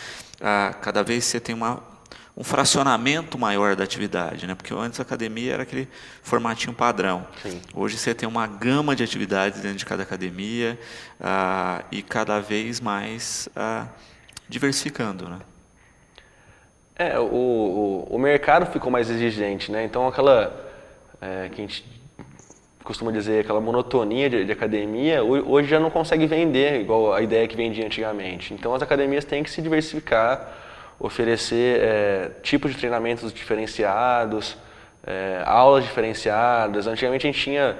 cada vez você tem um fracionamento maior da atividade, né, porque antes a academia era aquele formatinho padrão. Sim. Hoje você tem uma gama de atividades dentro de cada academia e cada vez mais diversificando, né? O mercado ficou mais exigente, né? Então aquela que a gente costuma dizer, aquela monotonia de academia, hoje já não consegue vender igual a ideia que vendia antigamente. Então as academias têm que se diversificar, oferecer tipos de treinamentos diferenciados, aulas diferenciadas. Antigamente a gente tinha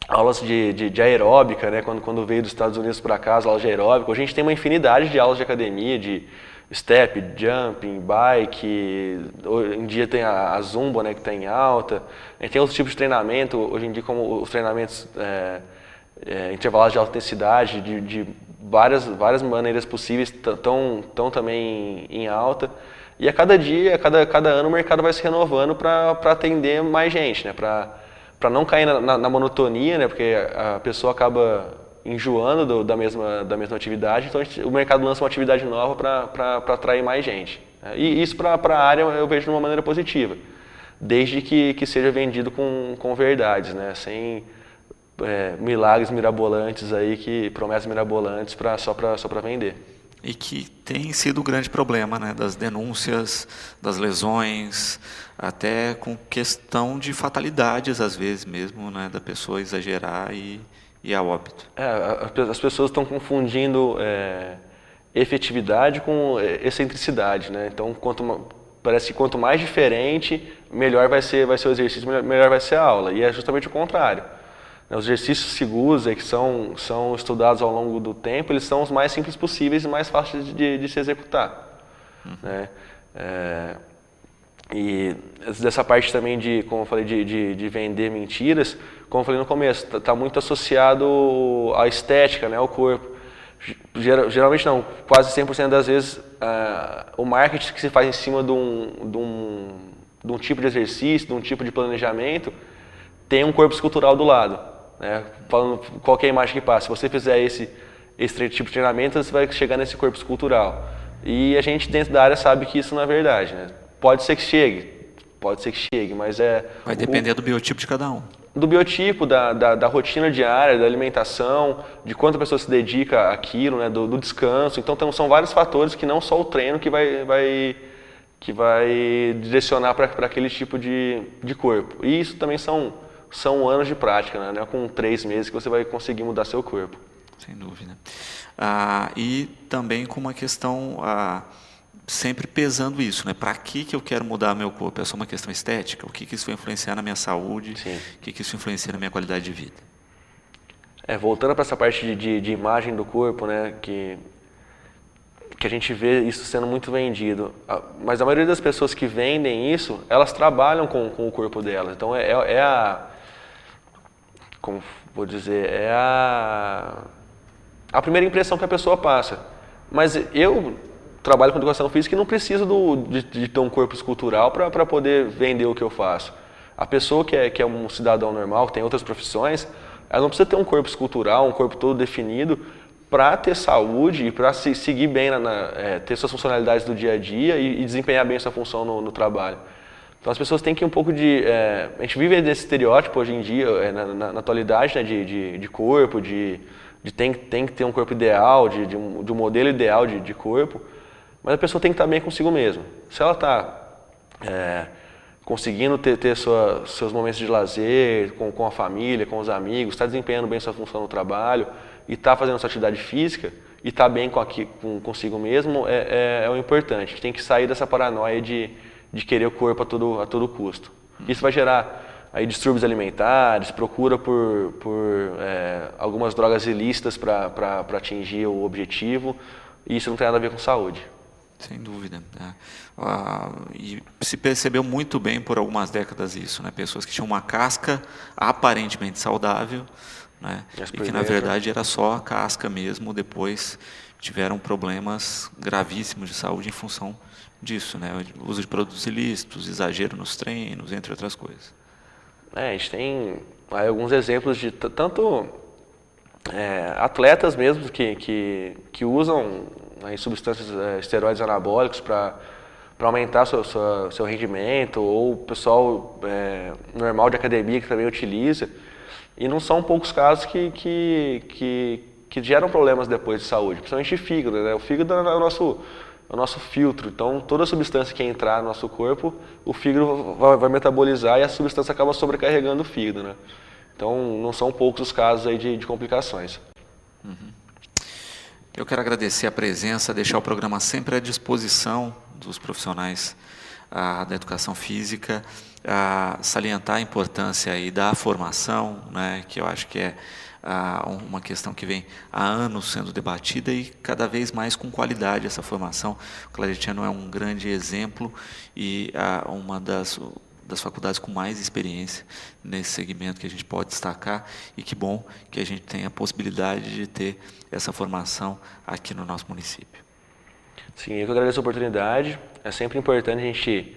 aulas de aeróbica, né? Quando veio dos Estados Unidos para cá, as aulas de aeróbica. Hoje a gente tem uma infinidade de aulas de academia, de step, jumping, bike. Hoje em dia tem a zumba, né, que está em alta. A gente tem outros tipos de treinamento, hoje em dia como os treinamentos intervalados de alta intensidade, de várias maneiras possíveis, estão também em alta. E a cada dia, cada ano o mercado vai se renovando para atender mais gente, né, para não cair na monotonia, né, porque a pessoa acaba enjoando da mesma atividade, então o mercado lança uma atividade nova para atrair mais gente. E isso para a área eu vejo de uma maneira positiva, desde que seja vendido com verdades, né? Sem milagres mirabolantes aí, promessas mirabolantes só para vender. E que tem sido o grande problema, né, das denúncias, das lesões, até com questão de fatalidades às vezes mesmo, né, da pessoa exagerar e a óbito. As pessoas estão confundindo efetividade com excentricidade, né? Então, parece que quanto mais diferente, melhor vai ser o exercício, melhor vai ser a aula. E é justamente o contrário. Os exercícios seguros que são estudados ao longo do tempo, eles são os mais simples possíveis e mais fáceis de se executar. Né? E dessa parte também como eu falei, de vender mentiras, como eu falei no começo, está muito associado à estética, né, ao corpo. Geralmente não, quase 100% das vezes o marketing que se faz em cima de um tipo de exercício, de um tipo de planejamento, tem um corpo escultural do lado. Né? Falando qualquer imagem que passa, se você fizer esse tipo de treinamento, você vai chegar nesse corpo escultural. E a gente dentro da área sabe que isso não é verdade. Né? Pode ser que chegue, mas vai depender do biotipo de cada um. Do biotipo, da rotina diária, da alimentação, de quanto a pessoa se dedica àquilo, né, do descanso. Então são vários fatores que não só o treino que vai direcionar para aquele tipo de corpo. E isso também são anos de prática, né? Não é com 3 meses que você vai conseguir mudar seu corpo. Sem dúvida. E também com uma questão sempre pesando isso, né? Para que eu quero mudar meu corpo? É só uma questão estética? O que isso vai influenciar na minha saúde? Sim. O que isso influencia na minha qualidade de vida? Voltando para essa parte de imagem do corpo, né? Que que a gente vê isso sendo muito vendido. Mas a maioria das pessoas que vendem isso, elas trabalham com o corpo delas. Então como vou dizer, é a primeira impressão que a pessoa passa. Mas eu trabalho com educação física e não preciso de ter um corpo escultural para poder vender o que eu faço. A pessoa que é um cidadão normal, que tem outras profissões, ela não precisa ter um corpo escultural, um corpo todo definido para ter saúde e para seguir bem, ter suas funcionalidades do dia a dia e desempenhar bem sua função no trabalho. Então as pessoas têm que um pouco de... a gente vive nesse estereótipo hoje em dia, na atualidade, né, de corpo, tem que ter um corpo ideal, de um modelo ideal de corpo, mas a pessoa tem que estar bem consigo mesma. Se ela está conseguindo ter seus momentos de lazer com a família, com os amigos, está desempenhando bem sua função no trabalho e está fazendo sua atividade física e está bem consigo mesmo, é o importante. A gente tem que sair dessa paranoia de querer o corpo a todo custo. Isso vai gerar aí distúrbios alimentares, procura por algumas drogas ilícitas para atingir o objetivo, e isso não tem nada a ver com saúde. Sem dúvida. E se percebeu muito bem por algumas décadas isso, né? Pessoas que tinham uma casca aparentemente saudável, né? E que na verdade era só a casca mesmo, depois tiveram problemas gravíssimos de saúde em função disso, né? O uso de produtos ilícitos, exagero nos treinos, entre outras coisas. A gente tem alguns exemplos de tanto atletas mesmo que usam substâncias, esteroides anabólicos para aumentar seu rendimento, ou o pessoal normal de academia que também utiliza. E não são poucos casos que geram problemas depois de saúde, principalmente de fígado, né? O fígado é o nosso filtro, então toda substância que entrar no nosso corpo, o fígado vai metabolizar e a substância acaba sobrecarregando o fígado, né? Então não são poucos os casos aí de complicações. Uhum. Eu quero agradecer a presença, deixar o programa sempre à disposição dos profissionais da educação física, salientar a importância aí da formação, né, que eu acho que é uma questão que vem há anos sendo debatida e cada vez mais com qualidade essa formação. O Claretiano é um grande exemplo e uma das faculdades com mais experiência nesse segmento que a gente pode destacar, e que bom que a gente tem a possibilidade de ter essa formação aqui no nosso município. Sim, eu que agradeço a oportunidade. É sempre importante a gente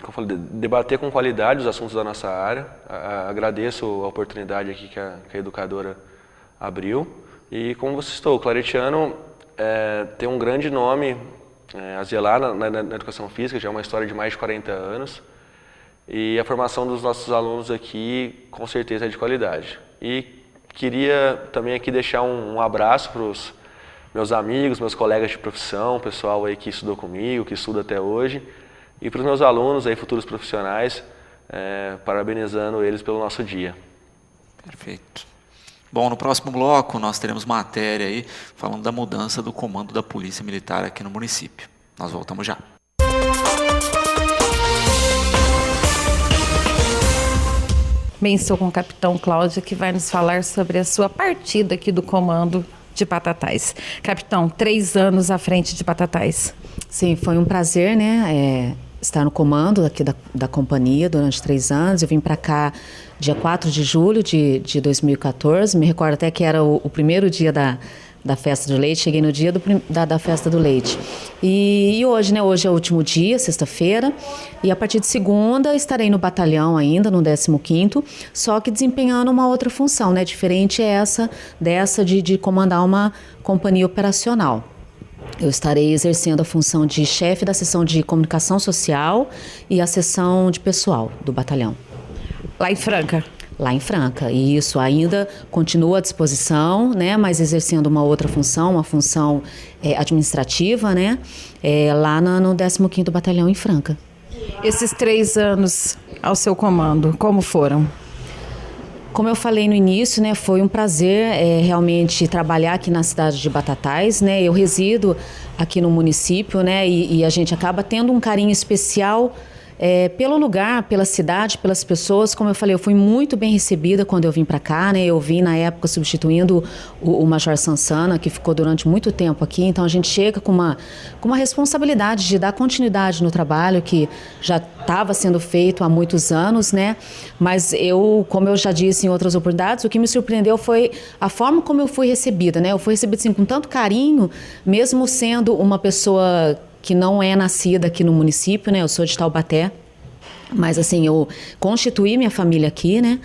como eu falei, debater com qualidade os assuntos da nossa área. Agradeço a oportunidade aqui que a educadora abriu. E como você citou, o Claretiano tem um grande nome a zelar na educação física, já é uma história de mais de 40 anos. E a formação dos nossos alunos aqui, com certeza, é de qualidade. E queria também aqui deixar um abraço para os meus amigos, meus colegas de profissão, o pessoal aí que estudou comigo, que estuda até hoje, e para os meus alunos aí, futuros profissionais, parabenizando eles pelo nosso dia. Perfeito. Bom, no próximo bloco nós teremos matéria aí falando da mudança do comando da Polícia Militar aqui no município. Nós voltamos já. Bem, estou com o capitão Cláudio, que vai nos falar sobre a sua partida aqui do comando de Batatais. Capitão, 3 anos à frente de Batatais. Sim, foi um prazer, né, estar no comando aqui da companhia durante 3 anos. Eu vim para cá dia 4 de julho de 2014, me recordo até que era o primeiro dia da festa do leite, cheguei no dia da festa do leite. E hoje, né, hoje é o último dia, sexta-feira, e a partir de segunda estarei no batalhão ainda, no 15º, só que desempenhando uma outra função, né, diferente dessa de comandar uma companhia operacional. Eu estarei exercendo a função de chefe da seção de comunicação social e a seção de pessoal do batalhão. Lá em Franca? Lá em Franca, e isso ainda continua à disposição, né, mas exercendo uma outra função, uma função administrativa, né, lá no 15º Batalhão em Franca. Esses 3 anos ao seu comando, como foram? Como eu falei no início, né, foi um prazer realmente trabalhar aqui na cidade de Batatais, né, eu resido aqui no município, né, e a gente acaba tendo um carinho especial pelo lugar, pela cidade, pelas pessoas. Como eu falei, eu fui muito bem recebida quando eu vim para cá, né? Eu vim na época substituindo o Major Sansana, que ficou durante muito tempo aqui. Então a gente chega com uma responsabilidade de dar continuidade no trabalho que já estava sendo feito há muitos anos, né? Mas como eu já disse em outras oportunidades, o que me surpreendeu foi a forma como eu fui recebida, né? Eu fui recebida assim, com tanto carinho, mesmo sendo uma pessoa que não é nascida aqui no município, né? Eu sou de Taubaté, mas assim, eu constituí minha família aqui, né?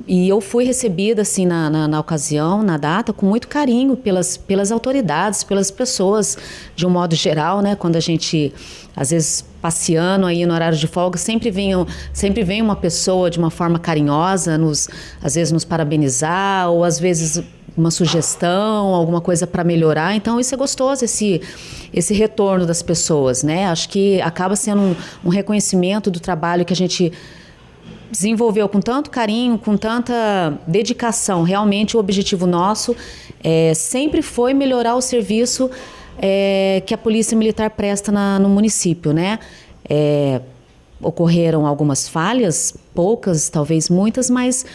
E eu fui recebida assim na ocasião, na data, com muito carinho pelas autoridades, pelas pessoas, de um modo geral, né? Quando a gente, às vezes, passeando aí no horário de folga, sempre vem uma pessoa de uma forma carinhosa, às vezes nos parabenizar, ou às vezes uma sugestão, alguma coisa para melhorar. Então isso é gostoso, esse retorno das pessoas, né? Acho que acaba sendo um reconhecimento do trabalho que a gente desenvolveu com tanto carinho, com tanta dedicação. Realmente o objetivo nosso sempre foi melhorar o serviço que a Polícia Militar presta no município, né? Ocorreram algumas falhas, poucas, talvez muitas, mas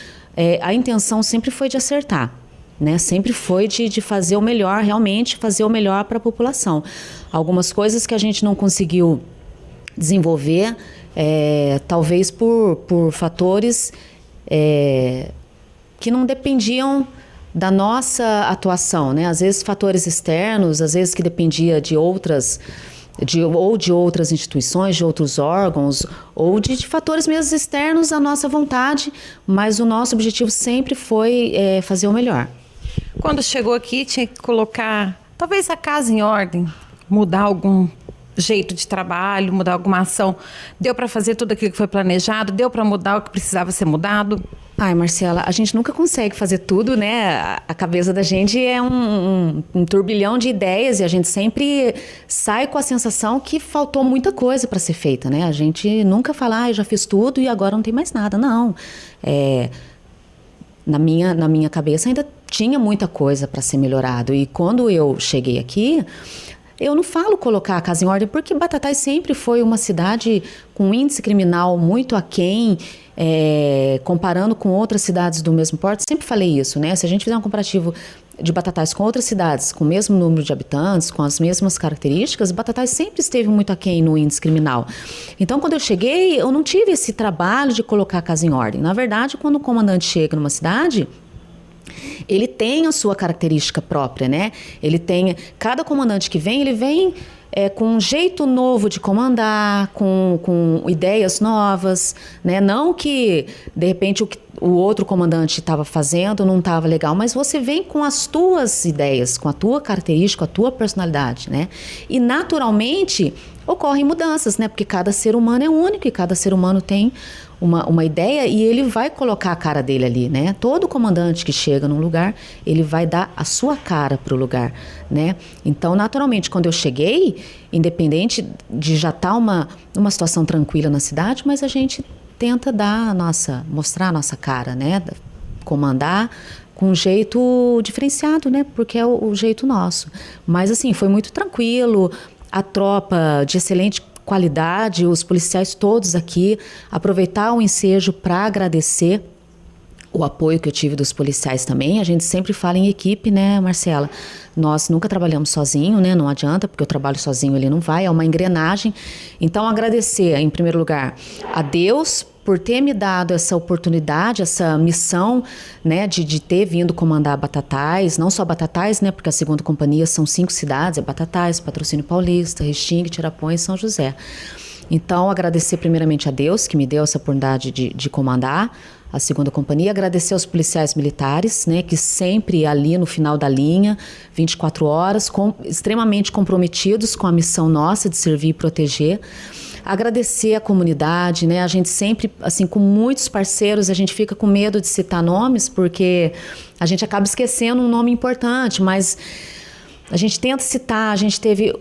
a intenção sempre foi de acertar, né? Sempre foi de fazer o melhor, realmente fazer o melhor para a população. Algumas coisas que a gente não conseguiu desenvolver, talvez por fatores que não dependiam da nossa atuação, né? Às vezes fatores externos, às vezes que dependia de outras instituições, de outros órgãos, ou de fatores mesmo externos à nossa vontade, mas o nosso objetivo sempre foi fazer o melhor. Quando chegou aqui, tinha que colocar, talvez, a casa em ordem, mudar algum jeito de trabalho, mudar alguma ação. Deu para fazer tudo aquilo que foi planejado? Deu para mudar o que precisava ser mudado? Ai, Marcela, a gente nunca consegue fazer tudo, né? A cabeça da gente é um turbilhão de ideias e a gente sempre sai com a sensação que faltou muita coisa para ser feita, né? A gente nunca fala, eu já fiz tudo e agora não tem mais nada. Não. Na minha cabeça ainda tinha muita coisa para ser melhorado. E quando eu cheguei aqui, eu não falo colocar a casa em ordem, porque Batatais sempre foi uma cidade com um índice criminal muito aquém, comparando com outras cidades do mesmo porte. Sempre falei isso, né? Se a gente fizer um comparativo de Batatais com outras cidades, com o mesmo número de habitantes, com as mesmas características, Batatais sempre esteve muito aquém no índice criminal. Então, quando eu cheguei, eu não tive esse trabalho de colocar a casa em ordem. Na verdade, quando o comandante chega numa cidade, ele tem a sua característica própria, né? Cada comandante que vem, ele vem com um jeito novo de comandar, com ideias novas, né? Não que, de repente, o que o outro comandante estava fazendo não estava legal, mas você vem com as tuas ideias, com a tua característica, com a tua personalidade, né? E, naturalmente, ocorrem mudanças, né? Porque cada ser humano é único e cada ser humano tem uma ideia e ele vai colocar a cara dele ali, né? Todo comandante que chega num lugar, ele vai dar a sua cara pro lugar, né? Então, naturalmente, quando eu cheguei, independente de já estar uma situação tranquila na cidade, mas a gente tenta mostrar a nossa cara, né? Comandar com um jeito diferenciado, né? Porque é o jeito nosso. Mas, assim, foi muito tranquilo, a tropa de excelente qualidade, os policiais todos aqui, aproveitar o ensejo para agradecer o apoio que eu tive dos policiais também. A gente sempre fala em equipe, né, Marcela? Nós nunca trabalhamos sozinho, né? Não adianta, porque o trabalho sozinho ele não vai, é uma engrenagem. Então, agradecer, em primeiro lugar, a Deus por ter me dado essa oportunidade, essa missão, né, de ter vindo comandar Batatais, não só Batatais, né, porque a segunda companhia são 5 cidades, Batatais, Patrocínio Paulista, Restinga, Tirapões e São José. Então, agradecer primeiramente a Deus, que me deu essa oportunidade de comandar a segunda companhia, agradecer aos policiais militares, né, que sempre ali no final da linha, 24 horas, extremamente comprometidos com a missão nossa de servir e proteger. Agradecer a comunidade, né? A gente sempre, assim, com muitos parceiros, a gente fica com medo de citar nomes, porque a gente acaba esquecendo um nome importante, mas a gente tenta citar. A gente teve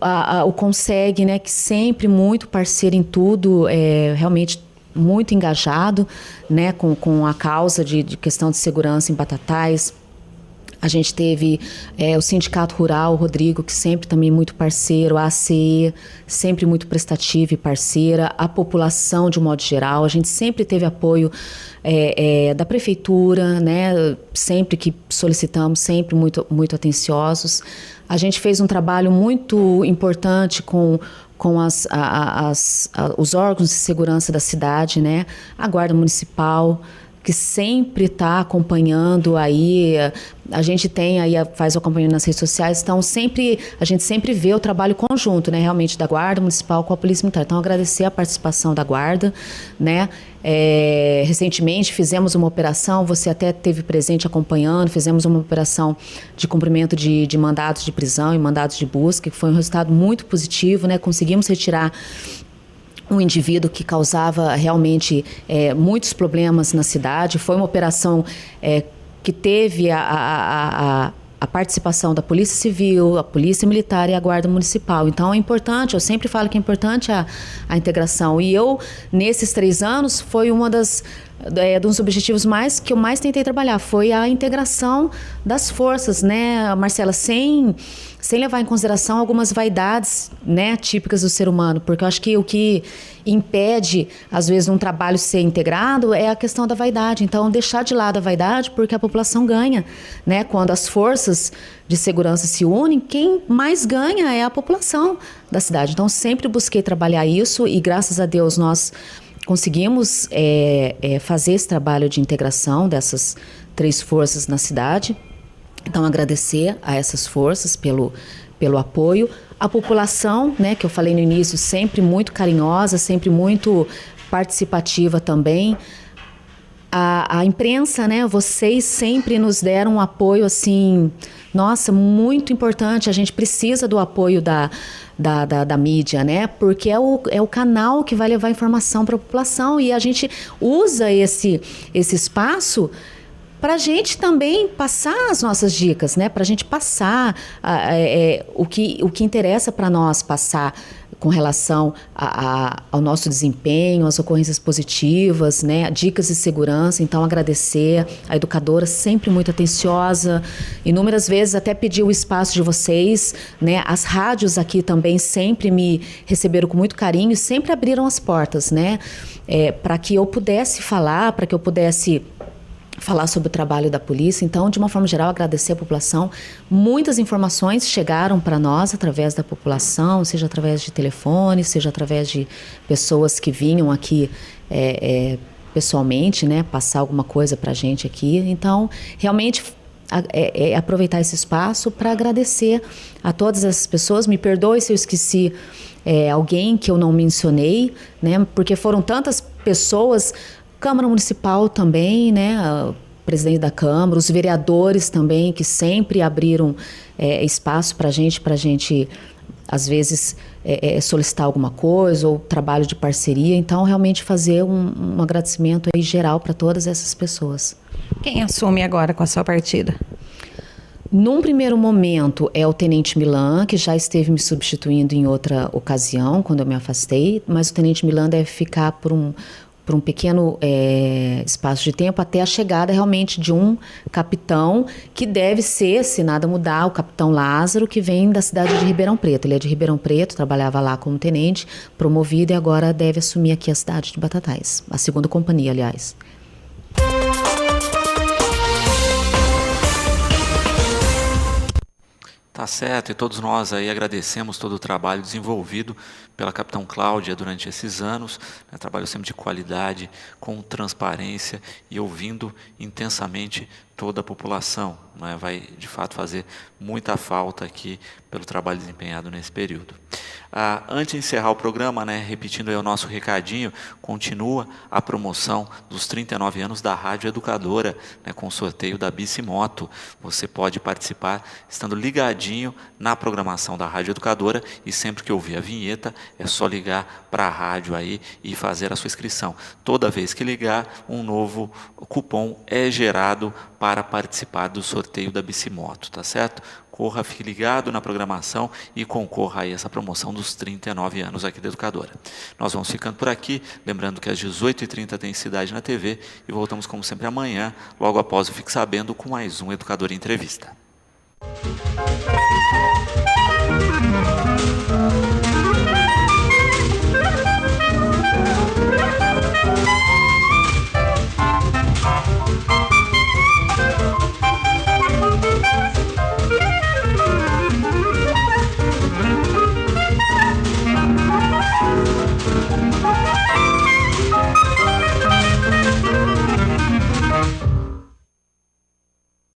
o Conseg, né? Que sempre muito parceiro em tudo, realmente muito engajado, né? Com a causa de questão de segurança em Batatais. A gente teve o Sindicato Rural, o Rodrigo, que sempre também muito parceiro, a ACE, sempre muito prestativa e parceira, a população de um modo geral, a gente sempre teve apoio da Prefeitura, né? Sempre que solicitamos, sempre muito, muito atenciosos. A gente fez um trabalho muito importante com os órgãos de segurança da cidade, né? A Guarda Municipal, que sempre está acompanhando aí, a gente tem aí, faz o acompanhamento nas redes sociais, então a gente sempre vê o trabalho conjunto, né, realmente da Guarda Municipal com a Polícia Militar. Então, agradecer a participação da Guarda, né, recentemente fizemos uma operação, você até esteve presente acompanhando, fizemos uma operação de cumprimento de mandados de prisão e mandados de busca, que foi um resultado muito positivo, né, conseguimos retirar um indivíduo que causava realmente muitos problemas na cidade. Foi uma operação que teve a participação da Polícia Civil, a Polícia Militar e a Guarda Municipal. Então é importante, eu sempre falo que é importante a integração. E eu, nesses 3 anos, foi uma dos objetivos que eu mais tentei trabalhar, foi a integração das forças, né, Marcela, sem levar em consideração algumas vaidades, né, típicas do ser humano, porque eu acho que o que impede, às vezes, um trabalho ser integrado é a questão da vaidade. Então, deixar de lado a vaidade, porque a população ganha, né? Quando as forças de segurança se unem, quem mais ganha é a população da cidade. Então, sempre busquei trabalhar isso e, graças a Deus, nós conseguimos fazer esse trabalho de integração dessas 3 forças na cidade. Então, agradecer a essas forças pelo apoio. A população, né, que eu falei no início, sempre muito carinhosa, sempre muito participativa também. A imprensa, né, vocês sempre nos deram um apoio, assim, nossa, muito importante. A gente precisa do apoio da mídia, né, porque é o canal que vai levar informação para a população, e a gente usa esse espaço para a gente também passar as nossas dicas, né? Para a gente passar o que interessa para nós passar com relação ao nosso desempenho, às ocorrências positivas, né? Dicas de segurança. Então, agradecer a educadora, sempre muito atenciosa, inúmeras vezes até pediu o espaço de vocês, né? As rádios aqui também sempre me receberam com muito carinho e sempre abriram as portas, né? Para que eu pudesse falar, para que eu pudesse falar sobre o trabalho da polícia. Então, de uma forma geral, agradecer a população. Muitas informações chegaram para nós através da população, seja através de telefone, seja através de pessoas que vinham aqui pessoalmente, né, passar alguma coisa para a gente aqui. Então, realmente, aproveitar esse espaço para agradecer a todas essas pessoas. Me perdoe se eu esqueci alguém que eu não mencionei, né, porque foram tantas pessoas. Câmara Municipal também, né, o presidente da Câmara, os vereadores também, que sempre abriram espaço para a gente, às vezes, solicitar alguma coisa ou trabalho de parceria. Então, realmente fazer um agradecimento aí geral para todas essas pessoas. Quem assume agora com a sua partida? Num primeiro momento é o Tenente Milan, que já esteve me substituindo em outra ocasião, quando eu me afastei, mas o Tenente Milan deve ficar por um pequeno espaço de tempo até a chegada realmente de um capitão que deve ser, se nada mudar, o capitão Lázaro, que vem da cidade de Ribeirão Preto. Ele é de Ribeirão Preto, trabalhava lá como tenente, promovido, e agora deve assumir aqui a cidade de Batatais, a 2ª companhia, aliás. Tá certo, e todos nós aí agradecemos todo o trabalho desenvolvido pela Capitão Cláudia durante esses anos, né, trabalho sempre de qualidade, com transparência e ouvindo intensamente toda a população, né, vai de fato fazer muita falta aqui pelo trabalho desempenhado nesse período. Antes de encerrar o programa, né, repetindo aí o nosso recadinho, continua a promoção dos 39 anos da Rádio Educadora, né, com o sorteio da Bicimoto. Você pode participar estando ligadinho ligadinho na programação da Rádio Educadora e sempre que ouvir a vinheta é só ligar para a rádio aí e fazer a sua inscrição. Toda vez que ligar, um novo cupom é gerado para participar do sorteio da Bicimoto, tá certo? Corra, fique ligado na programação e concorra a essa promoção dos 39 anos aqui da Educadora. Nós vamos ficando por aqui, lembrando que às 18h30 tem Cidade na TV e voltamos como sempre amanhã, logo após o Fique Sabendo, com mais um Educador em Entrevista.